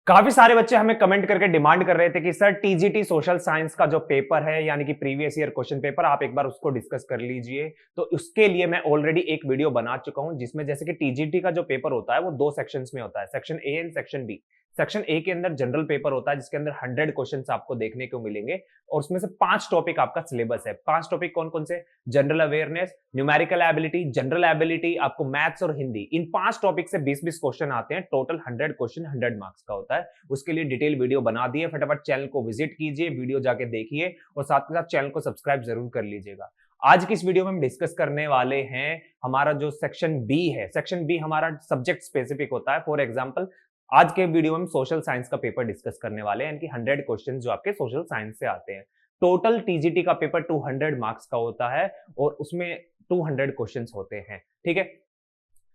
काफी सारे बच्चे हमें कमेंट करके डिमांड कर रहे थे कि सर टीजीटी सोशल साइंस का जो पेपर है यानी कि प्रीवियस ईयर क्वेश्चन पेपर आप एक बार उसको डिस्कस कर लीजिए। तो उसके लिए मैं ऑलरेडी एक वीडियो बना चुका हूं जिसमें जैसे कि टीजीटी का जो पेपर होता है वो दो सेक्शंस में होता है, section A and section B. Section A के अंदर जनरल पेपर होता है जिसके अंदर 100 क्वेश्चंस आपको देखने को मिलेंगे और उसमें से 5 टॉपिक आपका सिलेबस है। 5 टॉपिक कौन कौन से? General awareness, numerical ability, general ability, आपको मैथ्स और हिंदी। इन 5 टॉपिक से 20-20 क्वेश्चन आते हैं। टोटल 100 क्वेश्चन 100 मार्क्स का होता है। उसके लिए डिटेल वीडियो बना दिए, फटाफट चैनल को विजिट कीजिए, वीडियो जाके देखिए और साथ के साथ चैनल को सब्सक्राइब जरूर कर लीजिएगा। आज की इस वीडियो में हम डिस्कस करने वाले हैं हमारा जो सेक्शन बी है। सेक्शन बी हमारा सब्जेक्ट स्पेसिफिक होता है। फॉर एग्जांपल आज के वीडियो में हम सोशल साइंस का पेपर डिस्कस करने वाले हैं, यानी कि 100 क्वेश्चन जो आपके सोशल साइंस से आते हैं। टोटल टीजीटी का पेपर 200 मार्क्स का होता है और उसमें 200 क्वेश्चंस होते हैं। ठीक है,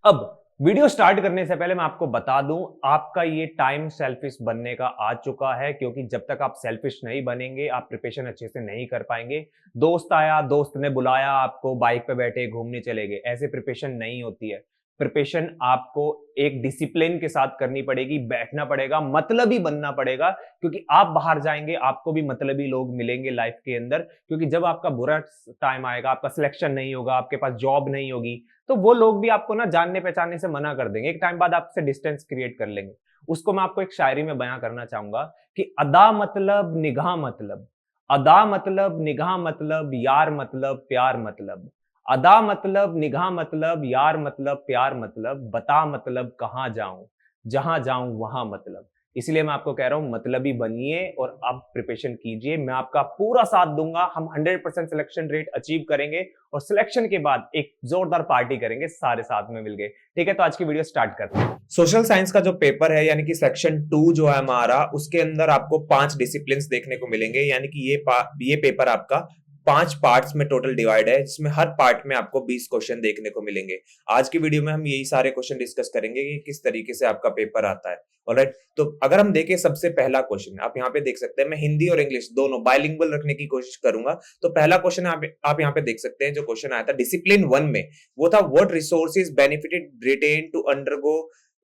अब वीडियो स्टार्ट करने से पहले मैं आपको बता दूं, आपका ये टाइम सेल्फिश बनने का आ चुका है, क्योंकि जब तक आप सेल्फिश नहीं बनेंगे आप प्रिपरेशन अच्छे से नहीं कर पाएंगे। दोस्त आया, दोस्त ने बुलाया, आपको बाइक पे बैठे घूमने चले गए, ऐसे प्रिपरेशन नहीं होती है। प्रिपरेशन आपको एक डिसिप्लिन के साथ करनी पड़ेगी, बैठना पड़ेगा, मतलबी बनना पड़ेगा, क्योंकि आप बाहर जाएंगे आपको भी मतलबी लोग मिलेंगे लाइफ के अंदर। क्योंकि जब आपका बुरा टाइम आएगा, आपका सिलेक्शन नहीं होगा, आपके पास जॉब नहीं होगी, तो वो लोग भी आपको ना जानने पहचानने से मना कर देंगे, एक टाइम बाद आपसे डिस्टेंस क्रिएट कर लेंगे। उसको मैं आपको एक शायरी में बयां करना चाहूंगा कि अदा मतलब निगाह मतलब, अदा मतलब निगाह मतलब, यार मतलब प्यार मतलब, अदा मतलब निगाह मतलब, यार मतलब प्यार मतलब, बता मतलब कहां जाऊं, जहां जाऊं वहां मतलब। इसलिए मैं आपको कह रहा हूं मतलबी बनिए और आप प्रिपरेशन कीजिए, मैं आपका पूरा साथ दूंगा। हम 100% सिलेक्शन रेट अचीव करेंगे और सिलेक्शन के बाद एक जोरदार पार्टी करेंगे सारे साथ में मिलके। ठीक है, तो आज की वीडियो स्टार्ट करते हैं। सोशल साइंस का जो पेपर है यानी कि सेक्शन 2 जो है हमारा, उसके अंदर आपको 5 डिसिप्लिन देखने को मिलेंगे। यानी कि ये पेपर आपका 5 पार्ट्स में टोटल डिवाइड है, जिसमें हर पार्ट में आपको 20 क्वेश्चन देखने को मिलेंगे। आज की वीडियो में हम यही सारे क्वेश्चन डिस्कस करेंगे कि किस तरीके से आपका पेपर आता है। ऑलराइट, तो अगर हम देखें सबसे पहला क्वेश्चन आप यहाँ पे देख सकते हैं, मैं हिंदी और इंग्लिश दोनों बाइलिंगुअल रखने की कोशिश करूंगा। तो पहला क्वेश्चन आप यहाँ पे देख सकते हैं, जो क्वेश्चन आया था डिसिप्लिन 1 में, वो था what resources benefited Britain to undergo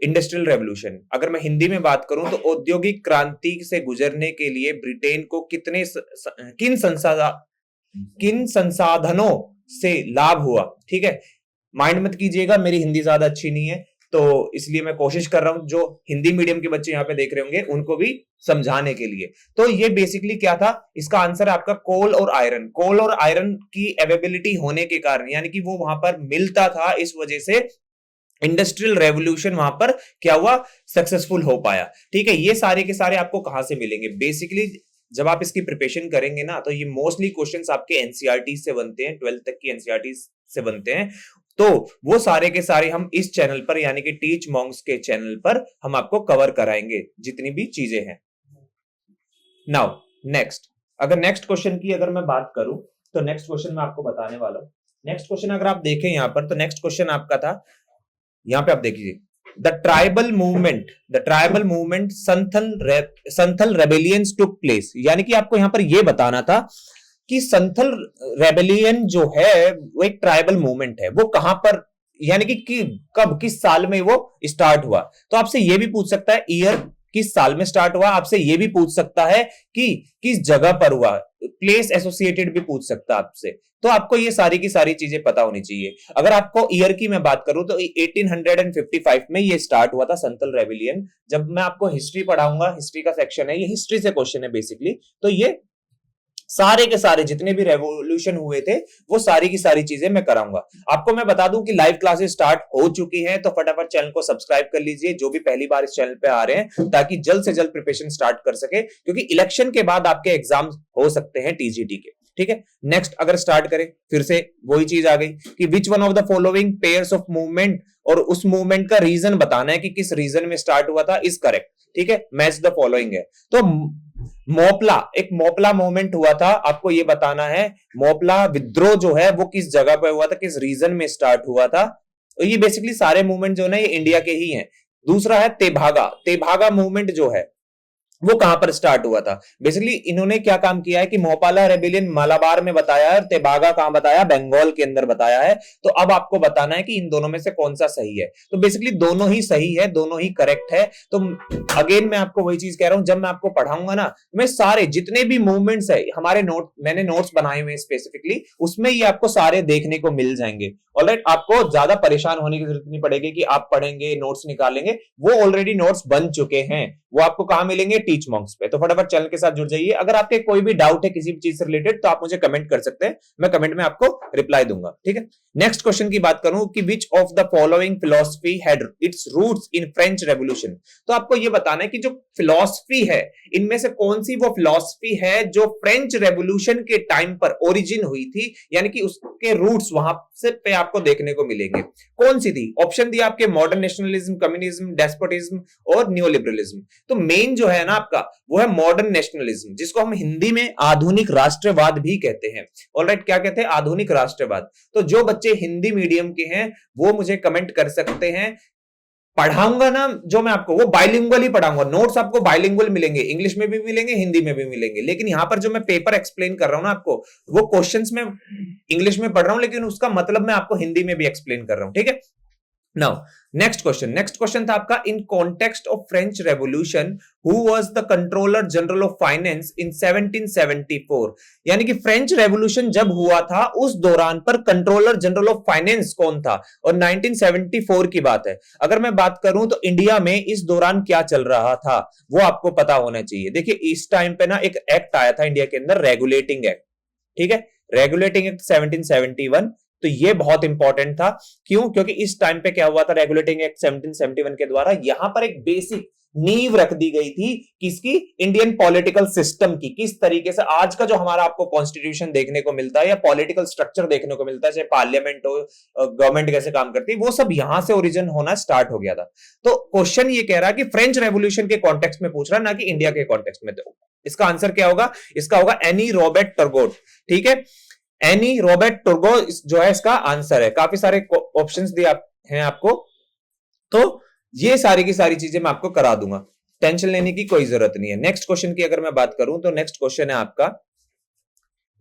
industrial revolution. अगर मैं हिंदी में बात करूं तो औद्योगिक क्रांति से गुजरने के लिए ब्रिटेन को किन संसाधनों से लाभ हुआ। ठीक है, माइंड मत कीजिएगा, मेरी हिंदी ज्यादा अच्छी नहीं है, तो इसलिए मैं कोशिश कर रहा हूं जो हिंदी मीडियम के बच्चे यहाँ पे देख रहे होंगे उनको भी समझाने के लिए। तो ये बेसिकली क्या था, इसका आंसर है आपका कोल और आयरन। कोल और आयरन की अवेलेबिलिटी होने के कारण, यानी कि वो वहां पर मिलता था, इस वजह से इंडस्ट्रियल रेवोल्यूशन वहां पर क्या हुआ, सक्सेसफुल हो पाया। ठीक है, ये सारे के सारे आपको कहां से मिलेंगे? बेसिकली जब आप इसकी प्रिपरेशन करेंगे ना, तो ये मोस्टली क्वेश्चंस आपके एनसीईआरटी से बनते हैं, 12th तक की एनसीईआरटी से बनते हैं। तो वो सारे के सारे हम इस चैनल पर यानी कि टीच मॉन्क्स के चैनल पर हम आपको कवर कराएंगे, जितनी भी चीजें हैं। नाउ नेक्स्ट, अगर नेक्स्ट क्वेश्चन की अगर मैं बात करूं तो नेक्स्ट क्वेश्चन मैं आपको बताने वाला हूं। नेक्स्ट क्वेश्चन अगर आप देखें यहां पर, तो नेक्स्ट क्वेश्चन आपका था, यहां पे आप देखिए, the tribal movement Santhal rebellions took place. यानी कि आपको यहां पर यह बताना था कि संथल रेबेलियन जो है वो एक ट्राइबल मूवमेंट है, वो कहां पर, यानी कि कब, किस साल में वो स्टार्ट हुआ। तो आपसे यह भी पूछ सकता है ईयर, किस साल में स्टार्ट हुआ। आपसे यह भी पूछ सकता है कि किस जगह पर हुआ, प्लेस एसोसिएटेड भी पूछ सकता है आपसे। तो आपको ये सारी की सारी चीजें पता होनी चाहिए। अगर आपको ईयर की मैं बात करूं तो 1855 में ये स्टार्ट हुआ था संथल रेबेलियन। जब मैं आपको हिस्ट्री पढ़ाऊंगा, हिस्ट्री का सेक्शन है, ये हिस्ट्री से क्वेश्चन है बेसिकली, तो ये सारे के सारे जितने भी रेवोल्यूशन हुए थे वो सारी की सारी चीजें मैं कराऊंगा। आपको मैं बता दूं कि लाइव क्लासेस स्टार्ट हो चुकी हैं, तो फटाफट चैनल को सब्सक्राइब कर लीजिए जो भी पहली बार इस चैनल पे आ रहे हैं, ताकि जल्द से जल्द प्रिपरेशन स्टार्ट कर सके, क्योंकि इलेक्शन के बाद आपके एग्जाम हो सकते हैं टीजीटी के। ठीक है, नेक्स्ट अगर स्टार्ट करें, फिर से वही चीज आ गई कि which one of the following pairs of movement, और उस मूवमेंट का रीजन बताना है कि किस रीजन में स्टार्ट हुआ था, इज करेक्ट। ठीक है, मैच द फॉलोइंग है। तो एक मोपला मूवमेंट हुआ था, आपको यह बताना है मोपला विद्रोह जो है वो किस जगह पर हुआ था, किस रीजन में स्टार्ट हुआ था। तो ये बेसिकली सारे मूवमेंट जो है ये इंडिया के ही हैं। दूसरा है तेभागा मूवमेंट जो है वो कहां पर स्टार्ट हुआ था? बेसिकली इन्होंने क्या काम किया है कि मोहपाला रेबिलियन मलाबार में बताया है और तेबागा कहां बताया? बंगाल के अंदर बताया है। तो अब आपको बताना है कि इन दोनों में से कौन सा सही है। तो बेसिकली दोनों ही सही है, दोनों ही करेक्ट है। तो अगेन मैं आपको वही चीज कह रहा हूं, जब मैं आपको पढ़ाऊंगा ना, मैं सारे जितने भी मूवमेंट्स है हमारे नोट, मैंने नोट्स बनाए हुए स्पेसिफिकली, उसमें ये आपको सारे देखने को मिल जाएंगे। ऑलराइट, आपको ज्यादा परेशान होने की जरूरत नहीं पड़ेगी कि आप पढ़ेंगे नोट्स निकालेंगे, वो ऑलरेडी नोट्स बन चुके हैं। वो आपको कहां मिलेंगे? टीच मॉन्क्स पे। तो फटाफट चैनल के साथ जुड़ जाइए। अगर आपके कोई भी डाउट है किसी भी चीज से रिलेटेड तो आप मुझे कमेंट कर सकते हैं, मैं कमेंट में आपको रिप्लाई दूंगा, ठीक है। नेक्स्ट क्वेश्चन की बात करूं कि which of the following philosophy had its roots in French revolution. तो आपको यह बताना है कि जो फिलॉसफी है इनमें से कौन सी वो फिलॉसफी है जो फ्रेंच रेवोल्यूशन के टाइम पर ओरिजिन हुई थी, यानी कि उसके रूट्स वहां से पे आपको देखने को मिलेंगे। कौन सी थी? ऑप्शन दिया आपके, मॉडर्न नेशनलिज्म, कम्युनिज्म, डेस्पोटिज्म और न्यूलिबरलिज्म। तो मेन जो है ना आपका वो है मॉडर्न नेशनलिज्म, जिसको हम हिंदी में आधुनिक राष्ट्रवाद भी कहते हैं। ऑलराइट, क्या कहते हैं? आधुनिक राष्ट्रवाद। तो जो बच्चे हिंदी मीडियम के हैं वो मुझे कमेंट कर सकते हैं। पढ़ाऊंगा ना जो मैं आपको, वो बाइलिंगुअल ही पढ़ाऊंगा। नोट्स आपको बाइलिंगुअल मिलेंगे, इंग्लिश में भी मिलेंगे, हिंदी में भी मिलेंगे। लेकिन यहां पर जो मैं पेपर एक्सप्लेन कर रहा हूं ना आपको, वो क्वेश्चंस में इंग्लिश में पढ़ रहा हूं लेकिन उसका मतलब मैं आपको हिंदी में भी एक्सप्लेन कर रहा हूं, ठीक है। नाउ नेक्स्ट क्वेश्चन था आपका, in context of French revolution who was the controller general of finance in 1774। यानी कि फ्रेंच रेवोल्यूशन जब हुआ था उस दौरान पर कंट्रोलर जनरल ऑफ फाइनेंस कौन था? और 1974 की बात है। अगर मैं बात करूं तो इंडिया में इस दौरान क्या चल रहा था वो आपको पता होना चाहिए। देखिए इस टाइम पे ना एक एक्ट आया था इंडिया के अंदर, रेगुलेटिंग एक्ट, ठीक है, रेगुलेटिंग एक्ट 1771। तो ये बहुत इंपॉर्टेंट था। क्यों? क्योंकि इस टाइम पे क्या हुआ था, रेगुलेटिंग एक्ट 1771 के द्वारा यहां पर एक बेसिक नींव रख दी गई थी किसकी? इंडियन पॉलिटिकल सिस्टम की। किस तरीके से आज का जो हमारा आपको कॉन्स्टिट्यूशन देखने को मिलता है या पॉलिटिकल स्ट्रक्चर देखने को मिलता है, चाहे पार्लियामेंट हो, गवर्नमेंट कैसे काम करती है, वो सब यहां से ओरिजिन होना स्टार्ट हो गया था। तो क्वेश्चन ये कह रहा है कि फ्रेंच रेवोल्यूशन के कॉन्टेक्स्ट में पूछ रहा है, ना कि इंडिया के कॉन्टेक्स्ट में। तो इसका आंसर क्या होगा? इसका होगा एनी रॉबर्ट टर्गोट, ठीक है। एनी रॉबर्ट टुर्गो जो है इसका आंसर है। काफी सारे ऑप्शंस दिए हैं आपको, तो ये सारी की सारी चीजें मैं आपको करा दूंगा, टेंशन लेने की कोई जरूरत नहीं है। नेक्स्ट क्वेश्चन की अगर मैं बात करूं तो नेक्स्ट क्वेश्चन है आपका,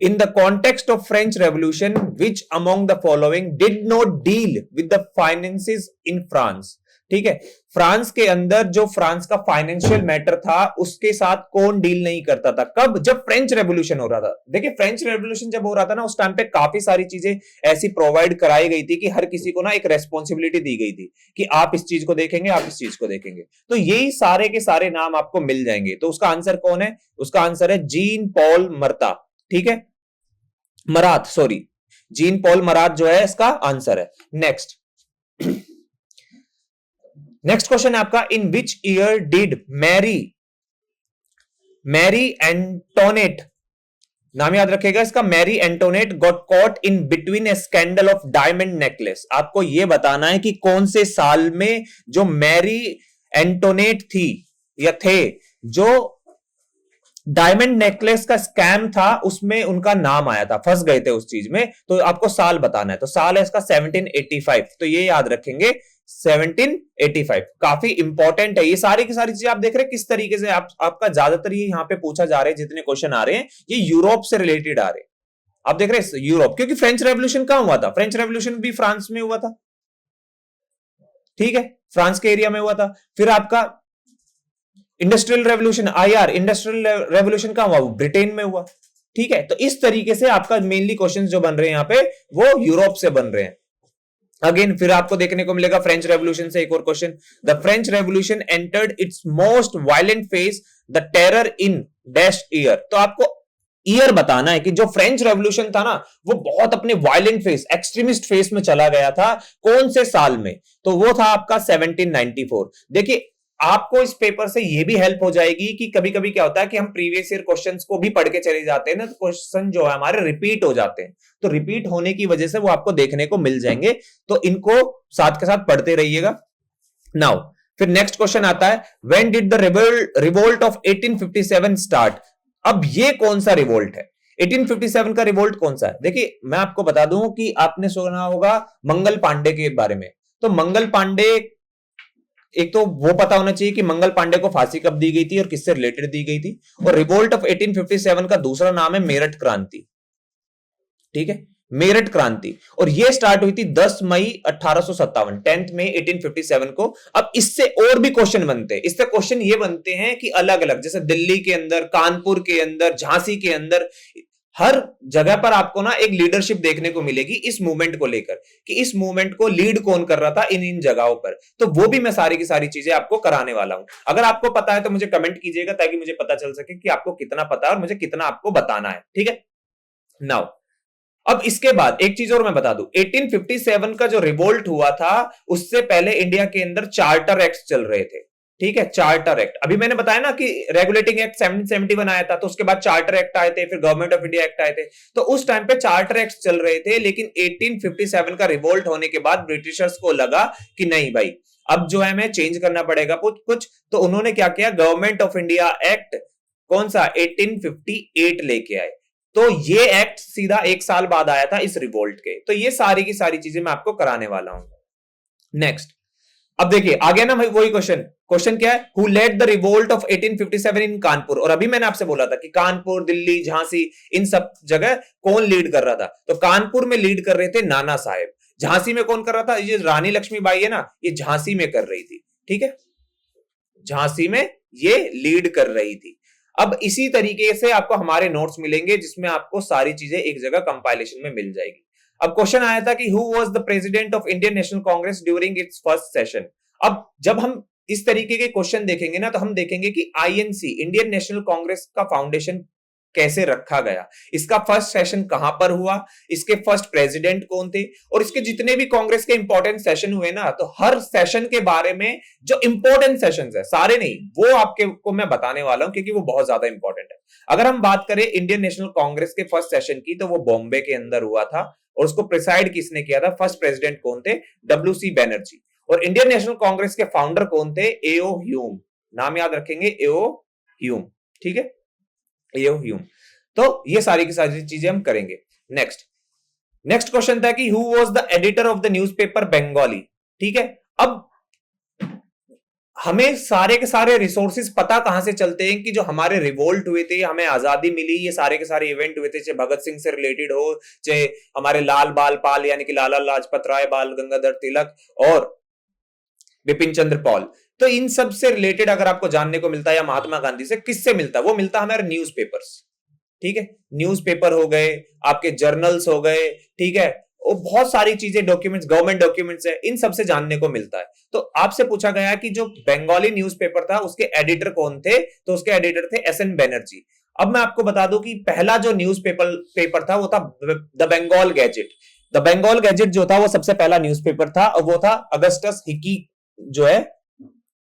in the context of French revolution which among the following did not deal with the finances in France. ठीक है, फ्रांस के अंदर जो फ्रांस का फाइनेंशियल मैटर था उसके साथ कौन डील नहीं करता था? कब? जब फ्रेंच रेवोल्यूशन हो रहा था। देखिए फ्रेंच रेवोल्यूशन जब हो रहा था ना, उस टाइम पे काफी सारी चीजें ऐसी प्रोवाइड कराई गई थी कि हर किसी को ना एक रेस्पॉन्सिबिलिटी दी गई थी कि आप इस चीज को देखेंगे, आप इस चीज को देखेंगे। तो यही सारे के सारे नाम आपको मिल जाएंगे। तो उसका आंसर कौन है? उसका आंसर है जीन पॉल मरता, ठीक है, मरात, सॉरी, जीन पॉल मरात जो है इसका आंसर है। नेक्स्ट नेक्स्ट क्वेश्चन है आपका, in which year did Marie Antoinette, नाम याद रखेगा इसका, Marie Antoinette got caught in between a scandal of diamond necklace. आपको यह बताना है कि कौन से साल में जो मैरी एंटोनेट थी या थे, जो डायमंड नेकलेस का स्कैम था उसमें उनका नाम आया था, फंस गए थे उस चीज में। तो आपको साल बताना है। तो साल है इसका 1785। तो ये याद रखेंगे 1785, काफी इंपॉर्टेंट है। ये सारी की सारी चीजें आप देख रहे हैं किस तरीके से आपका ज्यादातर ये यहाँ पे पूछा जा रहा है, जितने क्वेश्चन आ रहे हैं ये यूरोप से रिलेटेड आ रहे हैं। आप देख रहे हैं यूरोप, क्योंकि फ्रेंच रेवोल्यूशन कहां हुआ था? फ्रेंच रेवोल्यूशन भी फ्रांस में हुआ था, ठीक है, फ्रांस के एरिया में हुआ था। फिर आपका industrial revolution, IR, industrial revolution कहां हुआ? ब्रिटेन में हुआ, ठीक है। तो इस तरीके से आपका मेनली क्वेश्चंस जो बन रहे हैं यहाँ पे वो यूरोप से बन रहे हैं। अगेन फिर आपको देखने को मिलेगा फ्रेंच रेवोल्यूशन से एक और question, the French revolution entered it's most violent phase the terror in dash year. तो आपको ईयर बताना है कि जो फ्रेंच रेवोल्यूशन था ना वो बहुत अपने वायलेंट फेस, एक्सट्रीमिस्ट फेस में चला गया था, कौन से साल में? तो वो था आपका 1794। देखिए आपको इस पेपर से ये भी हेल्प हो जाएगी कि कभी कभी क्या होता है कि हम प्रीवियस ईयर क्वेश्चंस को भी पढ़ के चले जाते हैं ना, तो क्वेश्चन जो है हमारे रिपीट हो जाते हैं। तो रिपीट होने की वजह से वो आपको देखने को मिल जाएंगे, तो इनको साथ के साथ पढ़ते रहिएगा। नाउ फिर नेक्स्ट क्वेश्चन आता है, when did the revolt of 1857 start. अब ये कौन सा रिवोल्ट है? 1857 का रिवोल्ट कौन सा है? देखिए मैं आपको बता दूं कि आपने सुना होगा मंगल पांडे के बारे में। तो मंगल पांडे एक तो वो पता होना चाहिए कि मंगल पांडे को फांसी कब दी गई थी और किससे रिलेटेड दी गई थी। और रिवोल्ट ऑफ 1857 का दूसरा नाम है मेरठ क्रांति, ठीक है, मेरठ क्रांति। और ये स्टार्ट हुई थी 10 मई 1857, 10 मई 1857 को। अब इससे और भी क्वेश्चन बनते हैं, इससे क्वेश्चन ये बनते हैं कि अलग अलग, जैसे दिल्ली के अंदर, कानपुर के अंदर, झांसी के अंदर, हर जगह पर आपको ना एक लीडरशिप देखने को मिलेगी इस मूवमेंट को लेकर, कि इस मूवमेंट को लीड कौन कर रहा था इन इन जगहों पर। तो वो भी मैं सारी की सारी चीजें आपको कराने वाला हूं। अगर आपको पता है तो मुझे कमेंट कीजिएगा, ताकि मुझे पता चल सके कि आपको कितना पता है और मुझे कितना आपको बताना है, ठीक है। नाउ अब इसके बाद एक चीज और मैं बता दूं, 1857 का जो रिवोल्ट हुआ था उससे पहले इंडिया के अंदर चार्टर एक्ट चल रहे थे, ठीक है। चार्टर एक्ट, अभी मैंने बताया ना कि रेगुलेटिंग एक्ट 1771 आया था, तो उसके बाद चार्टर एक्ट आए थे, फिर गवर्नमेंट ऑफ इंडिया एक्ट आए थे। तो उस टाइम पे चार्टर एक्ट चल रहे थे, लेकिन 1857 का रिवोल्ट होने के बाद ब्रिटिशर्स को लगा कि नहीं भाई, अब जो है हमें चेंज करना पड़ेगा कुछ। तो उन्होंने क्या किया, गवर्नमेंट ऑफ इंडिया एक्ट कौन सा 1858 लेके आए। तो ये एक्ट सीधा एक साल बाद आया था इस रिवोल्ट के। तो ये सारी की सारी चीजें मैं आपको कराने वाला हूं। नेक्स्ट, अब देखिए आ गया ना भाई वही क्वेश्चन क्या है, who led the revolt of 1857 in Kanpur. और अभी मैंने आपसे बोला था कि कानपुर, दिल्ली, झांसी, इन सब जगह कौन लीड कर रहा था। तो कानपुर में लीड कर रहे थे नाना साहेब। झांसी में कौन कर रहा था, ये रानी लक्ष्मीबाई है ना, ये झांसी में कर रही थी, ठीक है, झांसी में ये लीड कर रही थी। अब इसी तरीके से आपको हमारे नोट्स मिलेंगे, जिसमें आपको सारी चीजें एक जगह कंपाइलेशन में मिल जाएगी। अब क्वेश्चन आया था कि who was the president of Indian national Congress during its first session. अब जब हम इस तरीके के क्वेश्चन देखेंगे ना, तो हम देखेंगे कि आईएनसी, इंडियन नेशनल कांग्रेस का फाउंडेशन कैसे रखा गया, इसका फर्स्ट सेशन कहां पर हुआ, इसके फर्स्ट प्रेसिडेंट कौन थे, और इसके जितने भी कांग्रेस के इंपॉर्टेंट सेशन हुए ना, तो हर सेशन के बारे में जो इंपॉर्टेंट सेशंस है, सारे नहीं, वो आपके को मैं बताने वाला हूं, क्योंकि वो बहुत ज्यादा इंपॉर्टेंट है। अगर हम बात करें इंडियन नेशनल कांग्रेस के फर्स्ट सेशन की, तो वो बॉम्बे के अंदर हुआ था, और उसको प्रिसाइड किसने किया था, फर्स्ट प्रेसिडेंट कौन थे, WC बैनर्जी। और इंडियन नेशनल कांग्रेस के फाउंडर कौन थे, एओ ह्यूम। नाम याद रखेंगे, एओ ह्यूम, ठीक है, एओ ह्यूम। तो ये सारी की सारी चीजें हम करेंगे। नेक्स्ट क्वेश्चन था कि who was the editor of the newspaper Bengali, ठीक है। अब हमें सारे के सारे रिसोर्सेज पता कहां से चलते हैं, कि जो हमारे रिवोल्ट हुए थे, हमें आजादी मिली, ये सारे के सारे इवेंट हुए थे, चाहे भगत सिंह से रिलेटेड हो, चाहे हमारे लाल बाल पाल यानी कि लाला लाजपत राय, बाल गंगाधर तिलक और बिपिन चंद्र पॉल, तो इन सब से रिलेटेड अगर आपको जानने को मिलता है, या महात्मा गांधी से किससे मिलता है, वो मिलता है हमारे न्यूज़पेपर्स, ठीक है। न्यूज़पेपर हो गए, आपके जर्नल्स हो गए, ठीक है, और बहुत सारी चीजें, डॉक्यूमेंट्स, गवर्नमेंट डॉक्यूमेंट्स है, इन सब से जानने को मिलता है। तो आपसे पूछा गया कि जो बंगाली न्यूज़पेपर था उसके एडिटर कौन थे, तो उसके एडिटर थे SN बैनर्जी। अब मैं आपको बता दूं कि पहला जो न्यूज़पेपर था वो था the Bengal gazette. The Bengal gazette जो था वो सबसे पहला न्यूज़पेपर था, और वो था अगस्टस हिकी, जो है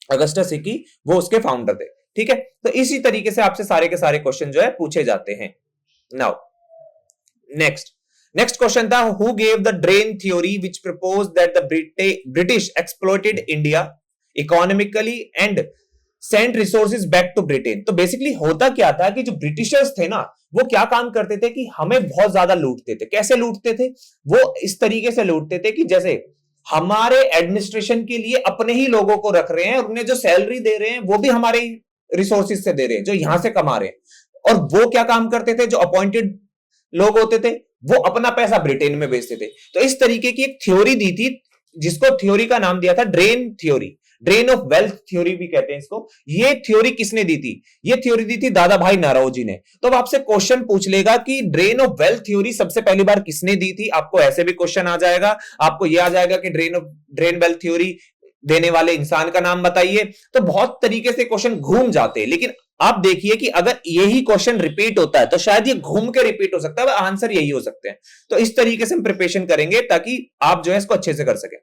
अगस्टस हिकी, वो उसके फाउंडर थे, ठीक है। तो इसी तरीके से आपसे सारे के सारे क्वेश्चन जो है पूछे जाते हैं। नाउ नेक्स्ट क्वेश्चन था, who gave the drain theory which proposed that the British exploited India economically and sent resources back to Britain. तो बेसिकली होता क्या था कि जो ब्रिटिशर्स थे ना, वो क्या काम करते थे कि हमें बहुत ज्यादा लूटते थे। कैसे लूटते थे, वो इस तरीके से लूटते थे कि जैसे हमारे एडमिनिस्ट्रेशन के लिए अपने ही लोगों को रख रहे हैं, और उन्हें जो सैलरी दे रहे हैं वो भी हमारे रिसोर्सेज से दे रहे हैं, जो यहां से कमा रहे हैं। और वो क्या काम करते थे, जो अपॉइंटेड लोग होते थे वो अपना पैसा ब्रिटेन में भेजते थे। तो इस तरीके की एक थ्योरी दी थी, जिसको थ्योरी का नाम दिया था drain theory, drain of wealth theory भी कहते हैं इसको। ये थ्योरी किसने दी थी, ये थ्योरी दी थी दादा भाई नौरोजी ने। तो अब आपसे क्वेश्चन पूछ लेगा कि ड्रेन ऑफ वेल्थ थ्योरी सबसे पहली बार किसने दी थी, आपको ऐसे भी क्वेश्चन आ जाएगा, आपको यह आ जाएगा कि ड्रेन वेल्थ थ्योरी देने वाले इंसान का नाम बताइए। तो बहुत तरीके से क्वेश्चन घूम जाते हैं, लेकिन आप देखिए कि अगर यही क्वेश्चन रिपीट होता है तो शायद ये घूम के रिपीट हो सकता है, आंसर यही हो सकते हैं। तो इस तरीके से हम प्रिपरेशन करेंगे ताकि आप जो है इसको अच्छे से कर सकें।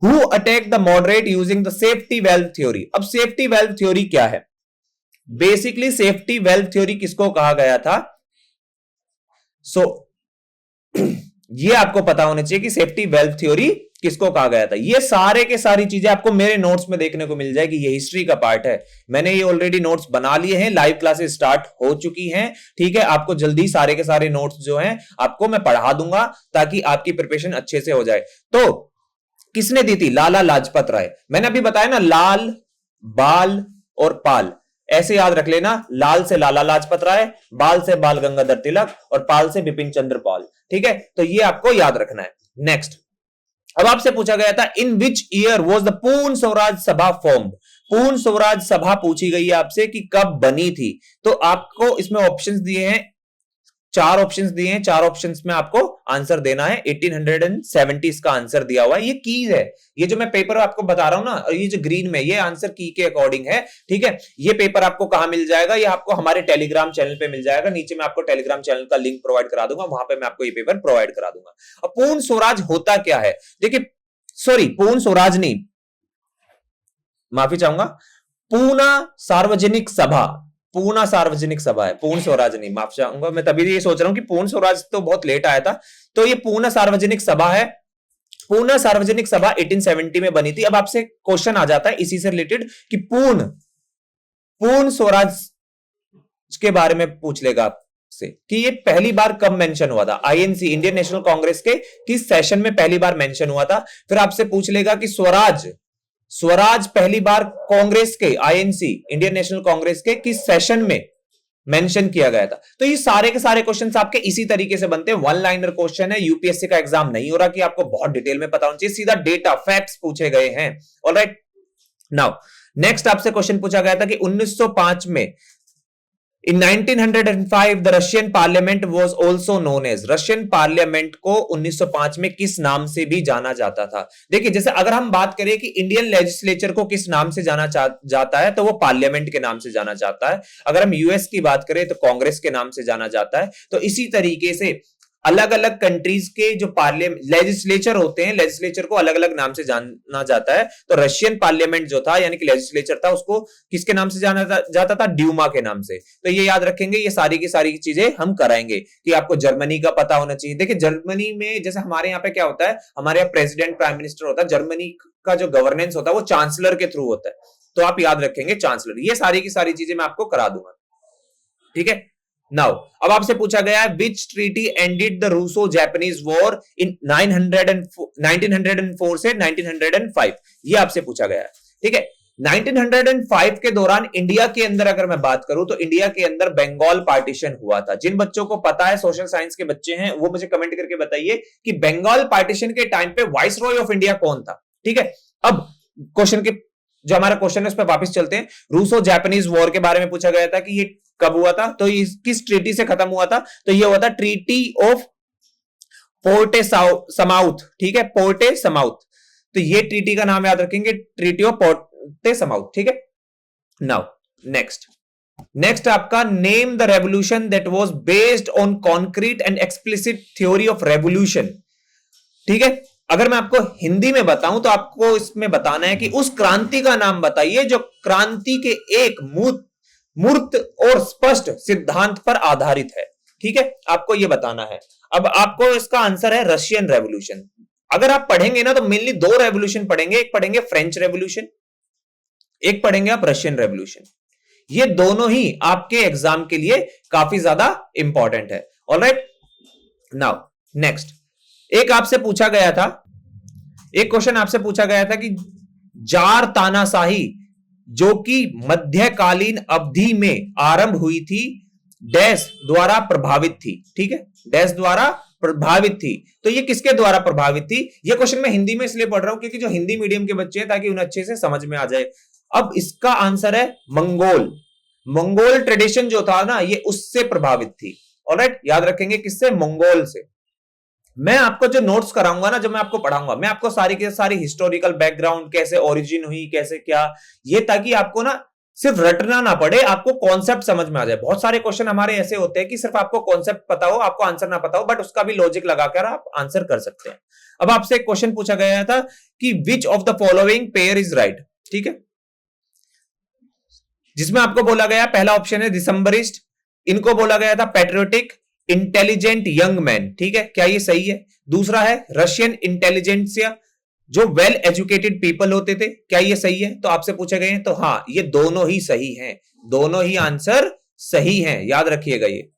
Who attacked the moderate using the safety valve theory? अब सेफ्टी वेल्व थ्योरी क्या है, बेसिकली सेफ्टी वेल्व थ्योरी किसको कहा गया था। ये आपको पता होना चाहिए कि सेफ्टी वेल्व थ्योरी किसको कहा गया था। ये सारे के सारी चीजें आपको मेरे नोट्स में देखने को मिल जाएगी, ये हिस्ट्री का पार्ट है। मैंने ये ऑलरेडी नोट्स बना लिए हैं, लाइव क्लासेस स्टार्ट हो चुकी हैं, ठीक है। आपको जल्दी सारे के सारे नोट्स जो हैं आपको मैं पढ़ा दूंगा, ताकि आपकी प्रिपरेशन अच्छे से हो जाए। तो किसने दी थी? लाला लाजपत राय। मैंने अभी बताया ना, लाल, बाल और पाल, ऐसे याद रख लेना। लाल से लाला लाजपत राय, बाल से बाल गंगाधर तिलक और पाल से बिपिन चंद्र पाल। ठीक है, तो ये आपको याद रखना है। नेक्स्ट, अब आपसे पूछा गया था इन विच ईयर वॉज द पूर्ण स्वराज सभा फॉर्म्ड। पूर्ण स्वराज सभा पूछी गई है आपसे कि कब बनी थी। तो आपको इसमें ऑप्शंस दिए हैं, 4 ऑप्शंस दिए हैं। 4 ऑप्शंस में आपको आंसर देना है। 1870 इसका आंसर दिया हुआ है। ये कीज है, ये जो मैं पेपर आपको बता रहा हूं ना, ये जो ग्रीन में, ये आंसर की के अकॉर्डिंग है। ठीक है, ये पेपर आपको कहां मिल जाएगा? ये आपको हमारे टेलीग्राम चैनल पे मिल जाएगा। नीचे मैं आपको टेलीग्राम चैनल का लिंक प्रोवाइड करा दूंगा, वहां पे मैं आपको ये पेपर प्रोवाइड करा दूंगा। अब पूर्ण स्वराज होता क्या है? देखिए, सॉरी, पूर्ण स्वराज नहीं, माफी चाहूंगा, पूर्ण सार्वजनिक सभा, पूर्ण सार्वजनिक सभा है, पूर्ण स्वराज नहीं, माफ चाहूंगा। मैं तभी ये सोच रहा हूं कि पूर्ण स्वराज तो बहुत लेट आया था, तो ये पूर्ण सार्वजनिक सभा है। पूर्ण सार्वजनिक सभा 1870 में बनी थी। अब आपसे क्वेश्चन आ जाता है इसी से रिलेटेड कि पूर्ण स्वराज के बारे में पूछ लेगा आपसे कि ये पहली बार कब मेंशन हुआ था। आईएनसी, इंडियन नेशनल कांग्रेस के किस सेशन में पहली बार मेंशन हुआ था। फिर आपसे पूछ लेगा कि स्वराज पहली बार कांग्रेस के, आईएनसी, इंडियन नेशनल कांग्रेस के किस सेशन में मेंशन किया गया था। तो ये सारे के सारे क्वेश्चंस आपके इसी तरीके से बनते हैं। वन लाइनर क्वेश्चन है, यूपीएससी का एग्जाम नहीं हो रहा कि आपको बहुत डिटेल में पता होना चाहिए, सीधा डेटा फैक्ट्स पूछे गए हैं। ऑलराइट, नाउ नेक्स्ट आपसे क्वेश्चन पूछा गया था कि 1905 में, In 1905 the Russian Parliament was also known as, Russian parliament को 1905 में किस नाम से भी जाना जाता था। देखिए, जैसे अगर हम बात करें कि इंडियन लेजिस्लेचर को किस नाम से जाना जाता है, तो वो पार्लियामेंट के नाम से जाना जाता है। अगर हम यूएस की बात करें तो कांग्रेस के नाम से जाना जाता है। तो इसी तरीके से अलग अलग कंट्रीज के जो पार्लियामेंट लेजिस्लेचर होते हैं, लेजिस्लेचर को अलग अलग नाम से जाना जाता है। तो रशियन पार्लियामेंट जो था, यानी कि लेजिस्लेचर था, उसको किसके नाम से जाना जाता था? ड्यूमा के नाम से। तो ये याद रखेंगे, ये सारी की सारी चीजें हम कराएंगे कि आपको जर्मनी का पता होना चाहिए। देखिए, जर्मनी में जैसे हमारे यहाँ पे क्या होता है, हमारे यहाँ प्रेसिडेंट, प्राइम मिनिस्टर होता है। जर्मनी का जो गवर्नेंस होता है वो चांसलर के थ्रू होता है, तो आप याद रखेंगे चांसलर। ये सारी की सारी चीजें मैं आपको करा दूंगा। ठीक है, नाउ अब आपसे पूछा गया है which treaty ended the Russo Japanese war in 1904 से 1905, ये आपसे पूछा गया है। ठीक है, 1905 के दौरान इंडिया के अंदर अगर मैं बात करूं तो इंडिया के अंदर बंगाल पार्टीशन हुआ था। जिन बच्चों को पता है, सोशल साइंस के बच्चे हैं, वो मुझे कमेंट करके बताइए कि बंगाल पार्टीशन के टाइम पे वाइसरॉय ऑफ इंडिया कौन था। ठीक है, अब क्वेश्चन के जो हमारा क्वेश्चन है उस पर वापस चलते हैं। रूसो जापानीज वॉर के बारे में पूछा गया था कि ये कब हुआ था, तो ये किस ट्रीटी से खत्म हुआ था? तो ये हुआ था ट्रीटी ऑफ पोर्टे समाउथ। ठीक है, पोर्टे समाउथ, तो ये ट्रीटी का नाम याद रखेंगे, ट्रीटी ऑफ पोर्टे समाउथ। ठीक है, नाउ नेक्स्ट आपका name the revolution that was based on concrete and explicit theory of revolution. ठीक है, अगर मैं आपको हिंदी में बताऊं तो आपको इसमें बताना है कि उस क्रांति का नाम बताइए जो क्रांति के एक मूर्त और स्पष्ट सिद्धांत पर आधारित है। ठीक है, आपको यह बताना है। अब आपको इसका आंसर है रशियन रेवोल्यूशन। अगर आप पढ़ेंगे ना तो मेनली 2 रेवोल्यूशन पढ़ेंगे, एक पढ़ेंगे फ्रेंच रेवोल्यूशन, एक पढ़ेंगे आप रशियन रेवोल्यूशन। ये दोनों ही आपके एग्जाम के लिए काफी ज्यादा इंपॉर्टेंट है। ऑलराइट, नाउ नेक्स्ट एक क्वेश्चन आपसे पूछा गया था कि जार तानाशाही जो कि मध्यकालीन अवधि में आरंभ हुई थी, डैश द्वारा प्रभावित थी। ठीक है, डैश द्वारा प्रभावित थी, तो ये किसके द्वारा प्रभावित थी? ये क्वेश्चन मैं हिंदी में इसलिए पढ़ रहा हूं क्योंकि जो हिंदी मीडियम के बच्चे हैं, ताकि उन्हें अच्छे से समझ में आ जाए। अब इसका आंसर है मंगोल ट्रेडिशन जो था ना, ये उससे प्रभावित थी। ऑलराइट, याद रखेंगे किससे? मंगोल से। मैं आपको जो नोट्स कराऊंगा ना, जब मैं आपको पढ़ाऊंगा, मैं आपको सारी के सारी हिस्टोरिकल बैकग्राउंड, कैसे ओरिजिन हुई, कैसे क्या, ये ताकि आपको ना सिर्फ रटना ना पड़े, आपको कॉन्सेप्ट समझ में आ जाए। बहुत सारे क्वेश्चन हमारे ऐसे होते हैं कि सिर्फ आपको कॉन्सेप्ट पता हो, आपको आंसर ना पता हो, बट उसका भी लॉजिक लगाकर आप आंसर कर सकते हैं। अब आपसे एक क्वेश्चन पूछा गया था कि which of the following pair is right. ठीक है, जिसमें आपको बोला गया, पहला ऑप्शन है दिसंबरिस्ट, इनको बोला गया था पैट्रियोटिक, इंटेलिजेंट यंग मैन। ठीक है, क्या ये सही है? दूसरा है रशियन इंटेलिजेंसिया, जो वेल एजुकेटेड पीपल होते थे, क्या ये सही है? तो आपसे पूछे गए हैं, तो हाँ, ये दोनों ही सही हैं, दोनों ही आंसर सही हैं, याद रखिएगा ये।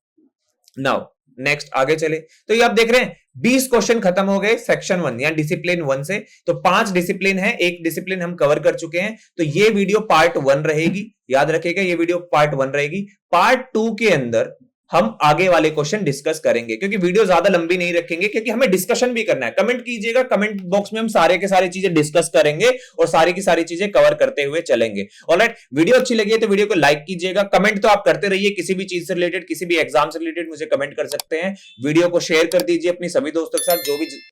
नाउ नेक्स्ट आगे चले, तो ये आप देख रहे हैं 20 क्वेश्चन खत्म हो गए सेक्शन 1 या डिसिप्लिन 1 से। तो 5 डिसिप्लिन है, एक डिसिप्लिन हम कवर कर चुके हैं। तो ये वीडियो पार्ट 1 रहेगी, याद रखिएगा ये वीडियो पार्ट 1 रहेगी। पार्ट 2 के अंदर हम आगे वाले क्वेश्चन डिस्कस करेंगे, क्योंकि वीडियो ज्यादा लंबी नहीं रखेंगे, क्योंकि हमें डिस्कशन भी करना है। कमेंट कीजिएगा, कमेंट बॉक्स में हम सारे के सारी चीजें डिस्कस करेंगे और सारी की सारी चीजें कवर करते हुए चलेंगे। ऑलराइट, वीडियो अच्छी लगी है तो वीडियो को लाइक कीजिएगा। कमेंट तो आप करते रहिए, किसी भी चीज से रिलेटेड, किसी भी एग्जाम से रिलेटेड मुझे कमेंट कर सकते हैं। वीडियो को शेयर कर दीजिए अपनी सभी दोस्तों के साथ, जो भी